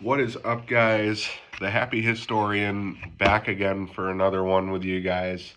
What is up, guys? The Happy Historian back again for another one with you guys.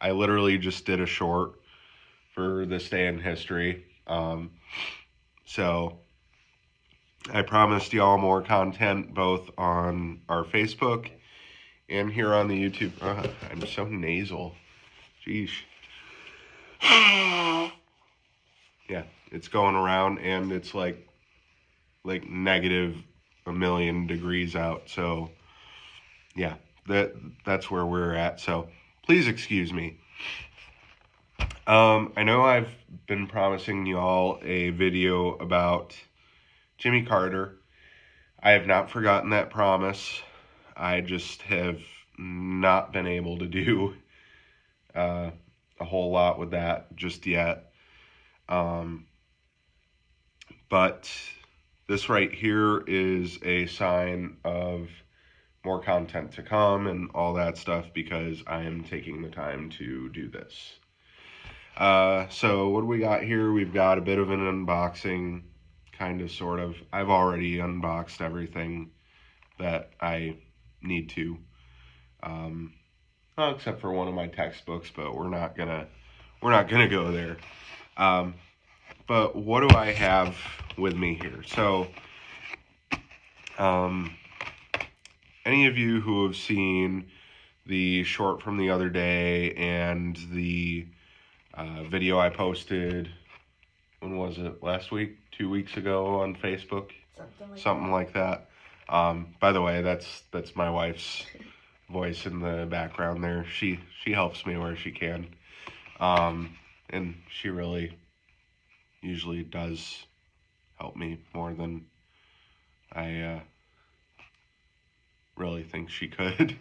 I literally just did a short for this day in history. So I promised y'all more content both on our Facebook and here on the YouTube. I'm so nasal. Jeez. Yeah, it's going around and it's like negative a million degrees out. So yeah, that's where we're at. So please excuse me. I know I've been promising y'all a video about Jimmy Carter. I have not forgotten that promise. I just have not been able to do a whole lot with that just yet. But this right here is a sign of more content to come and all that stuff because I am taking the time to do this. So what do we got here? We've got a bit of an unboxing, kind of, sort of. I've already unboxed everything that I need to, well, except for one of my textbooks, but we're not gonna go there. But what do I have with me here? So, any of you who have seen the short from the other day and the video I posted, when was it? Last week? 2 weeks ago on Facebook? Something like that. By the way, that's my wife's voice in the background there. She helps me where she can. And she really usually does help me more than I really think she could.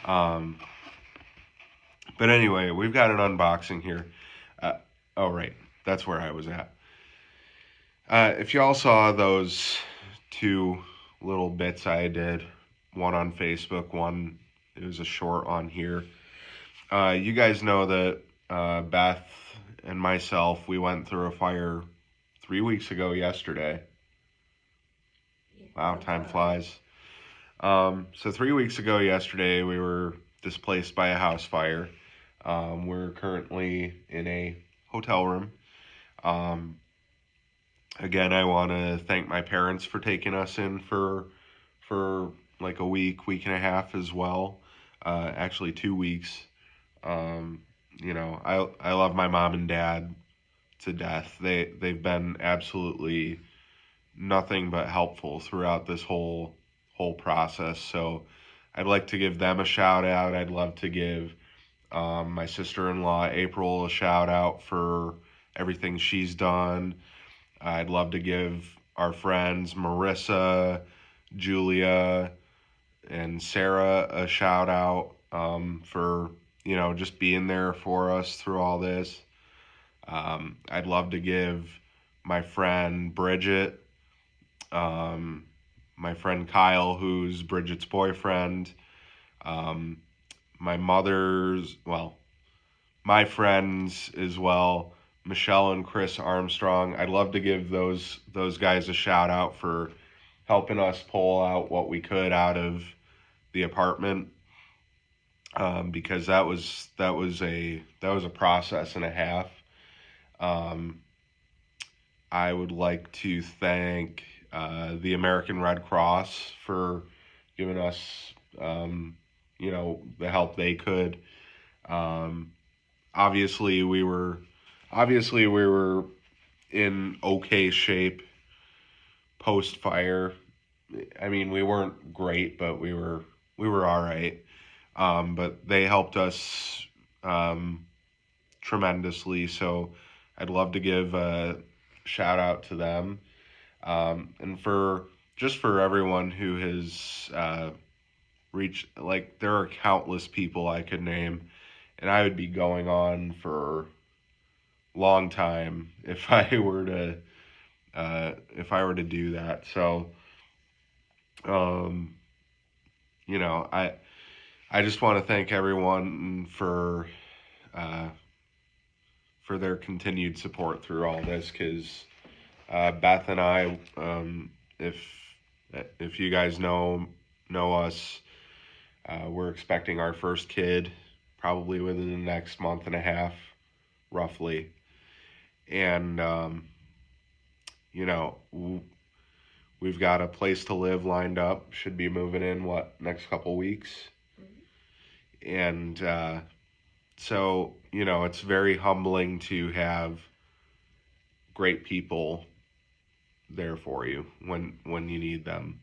But anyway, we've got an unboxing here. Oh, right. That's where I was at. If y'all saw those two little bits I did, one on Facebook, one, it was a short on here. You guys know that Beth and myself, we went through a fire 3 weeks ago yesterday. Wow, time flies. So 3 weeks ago yesterday, we were displaced by a house fire. We're currently in a hotel room. Again, I want to thank my parents for taking us in for like a week and a half as well. Actually 2 weeks. I love my mom and dad to death. They've been absolutely nothing but helpful throughout this whole process. So I'd like to give them a shout out. I'd love to give my sister-in-law April a shout out for everything she's done. I'd love to give our friends Marissa, Julia, and Sarah a shout out for just being there for us through all this. I'd love to give my friend Bridget, my friend Kyle, who's Bridget's boyfriend, my my friends as well, Michelle and Chris Armstrong. I'd love to give those guys a shout out for helping us pull out what we could out of the apartment, because that was a process and a half. I would like to thank the American Red Cross for giving us the help they could. Obviously we were in okay shape post fire. I mean, we weren't great, but we were all right. But they helped us tremendously. So I'd love to give a shout out to them. And for everyone who has reached, like, there are countless people I could name, and I would be going on for a long time if I were to do that. So, I just want to thank everyone for their continued support through all this, because Beth and I, if If you guys know us, we're expecting our first kid probably within the next month and a half, roughly. And you know, we've got a place to live lined up. Should be moving in next couple weeks. And so it's very humbling to have great people there for you when you need them,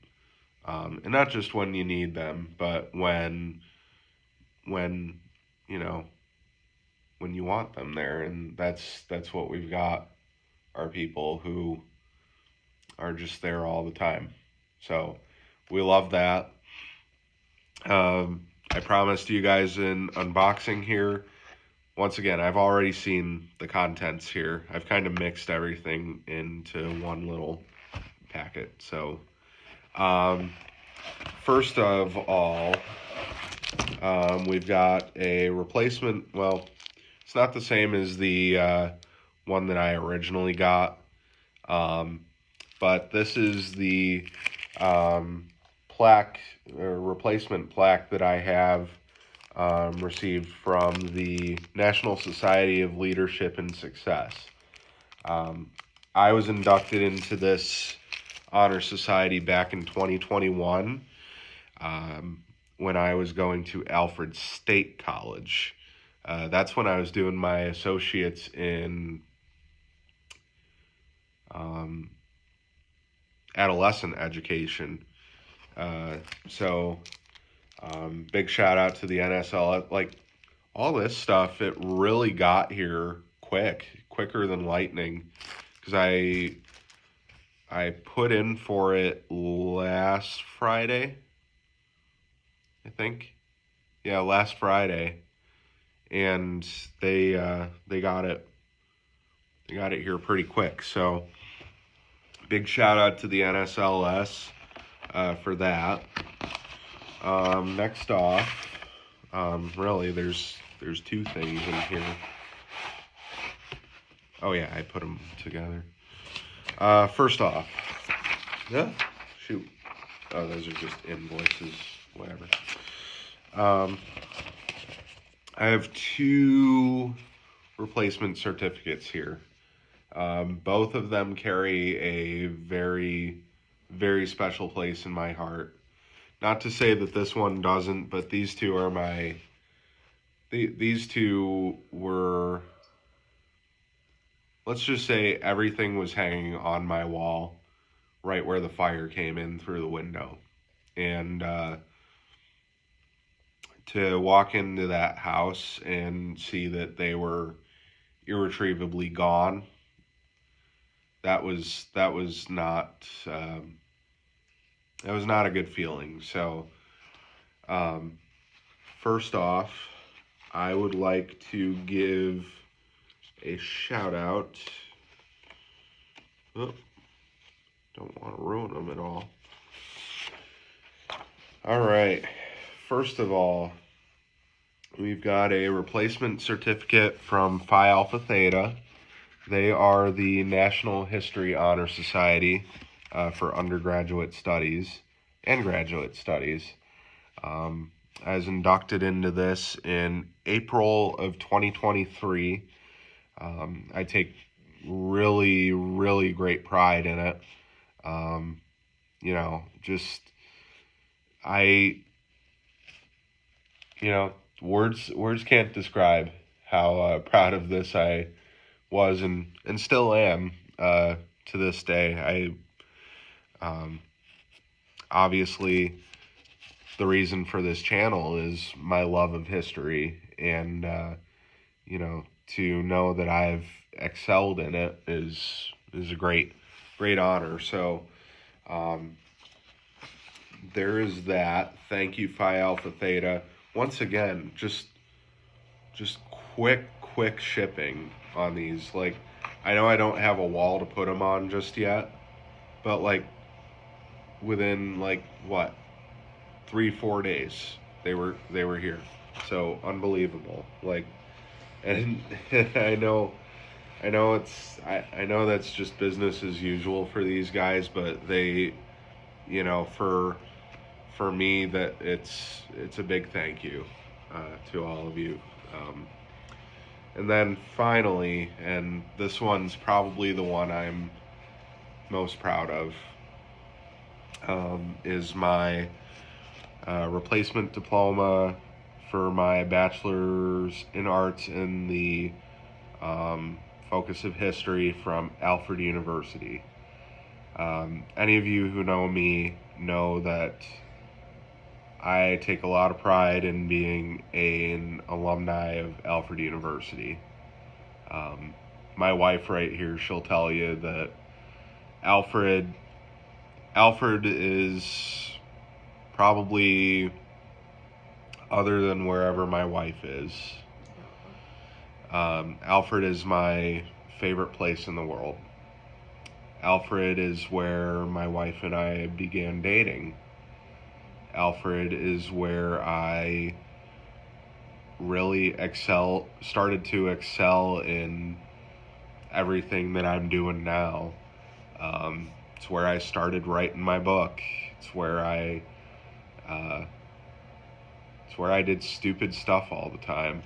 and not just when you need them, but when you know when you want them there. And that's what we've got, are people who are just there all the time. So we love that. I promised you guys an unboxing here. Once again, I've already seen the contents here. I've kind of mixed everything into one little packet. So first of all, we've got a replacement. Well, it's not the same as the one that I originally got, but this is the plaque or replacement plaque that I have received from the National Society of Leadership and Success. I was inducted into this honor society back in 2021 when I was going to Alfred State College. That's when I was doing my associates in adolescent education. So big shout out to the NSL. Like, all this stuff, it really got here quicker than lightning, because I put in for it last Friday, I think. Yeah, last Friday, and they got it here pretty quick. So big shout out to the NSLS for that. Next off, really, there's two things in here. Oh yeah, I put them together. First off, yeah, shoot. Oh, those are just invoices, whatever. I have two replacement certificates here. Both of them carry a very, very special place in my heart. Not to say that this one doesn't, but these two are these two were, let's just say everything was hanging on my wall right where the fire came in through the window. And to walk into that house and see that they were irretrievably gone, that was not a good feeling. So first off, I would like to give a shout out. Oh, don't want to ruin them at all. All right. First of all, we've got a replacement certificate from Phi Alpha Theta. They are the National History Honor Society for undergraduate studies and graduate studies. I was inducted into this in April of 2023. I take really, really great pride in it. Words can't describe how proud of this I was and still am to this day. Obviously, the reason for this channel is my love of history, and to know that I've excelled in it is a great honor. So there is that. Thank you, Phi Alpha Theta. Once again, just quick shipping on these. Like, I know I don't have a wall to put them on just yet, but like within 3-4 days they were here. So unbelievable. Like, and I know that's just business as usual for these guys, but they for me, that it's a big thank you to all of you. Um, and then finally, and this one's probably the one I'm most proud of, is my replacement diploma for my bachelor's in arts in the focus of history from Alfred University. Any of you who know me know that I take a lot of pride in being an alumni of Alfred University. Um, my wife right here, she'll tell you that Alfred Alfred is probably, other than wherever my wife is, Alfred is my favorite place in the world. Alfred is where my wife and I began dating. Alfred is where I really started to excel in everything that I'm doing now. It's where I started writing my book. It's where uh, it's where I did stupid stuff all the time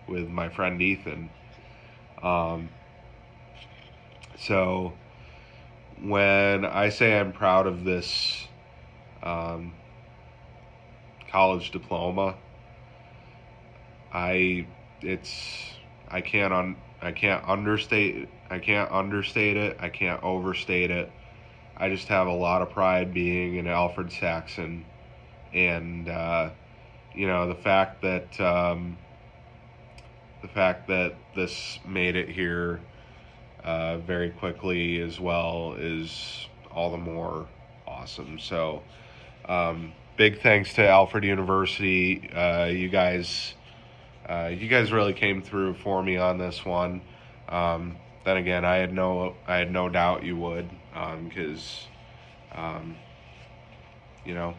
with my friend Ethan. Um, so when I say I'm proud of this um, college diploma, I it's I can't understate it. I can't overstate it. I just have a lot of pride being an Alfred Saxon, and the fact that this made it here very quickly as well is all the more awesome. So, big thanks to Alfred University. You guys really came through for me on this one. Then again, I had no doubt you would, because um, you know,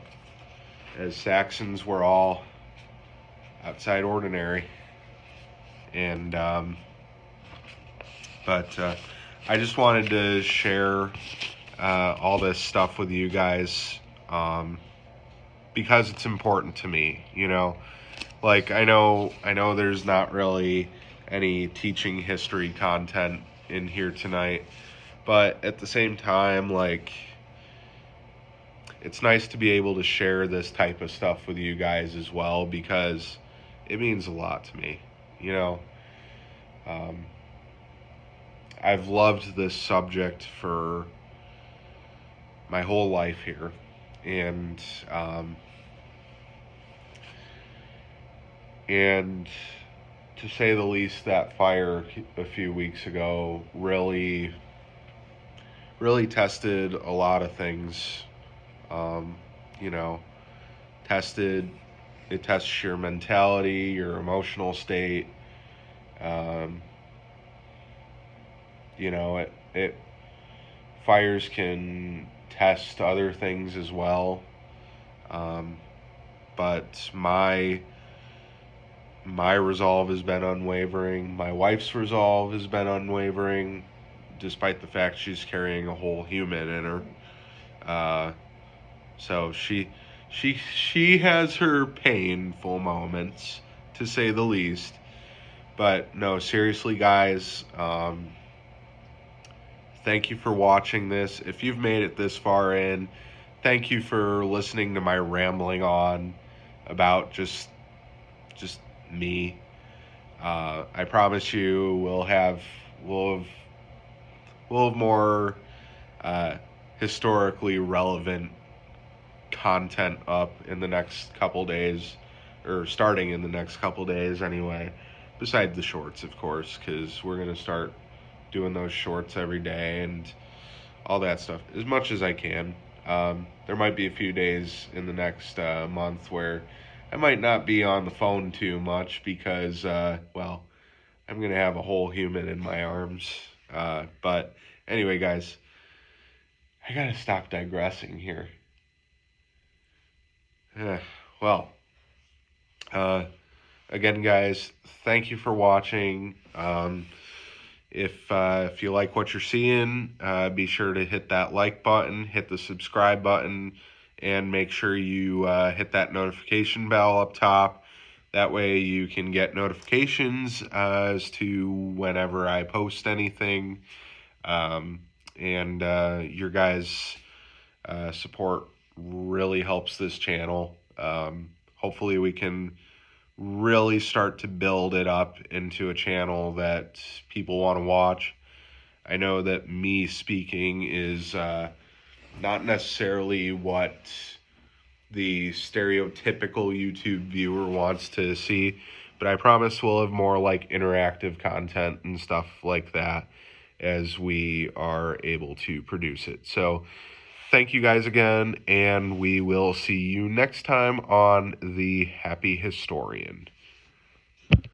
as Saxons, we're all outside ordinary, and but I just wanted to share all this stuff with you guys, because it's important to me. Like I know there's not really any teaching history content in here tonight, but at the same time, like, it's nice to be able to share this type of stuff with you guys as well, because it means a lot to me. You know, um, I've loved this subject for my whole life here, and and to say the least, that fire a few weeks ago really tested a lot of things. Um, you know, tested it tests your mentality, your emotional state. Um, it fires can test other things as well. Um, but my resolve has been unwavering. My wife's resolve has been unwavering, despite the fact she's carrying a whole human in her. Uh, so she has her painful moments, to say the least. But no, seriously, guys, thank you for watching this. If you've made it this far in, thank you for listening to my rambling on about just me. I promise you, we'll have we'll have more uh, historically relevant content up in the next couple days, or starting in the next couple days anyway. Besides the shorts, of course, because we're gonna start doing those shorts every day and all that stuff as much as I can. There might be a few days in the next month where I might not be on the phone too much because, well, I'm going to have a whole human in my arms. But anyway, guys, I got to stop digressing here. Well, uh, again, guys, thank you for watching. If you like what you're seeing, be sure to hit that like button, hit the subscribe button, and make sure you hit that notification bell up top. That way you can get notifications as to whenever I post anything. And your guys' support really helps this channel. Hopefully we can really start to build it up into a channel that people want to watch. I know that me speaking is not necessarily what the stereotypical YouTube viewer wants to see, but I promise we'll have more like interactive content and stuff like that as we are able to produce it. So thank you guys again, and we will see you next time on The Happy Historian.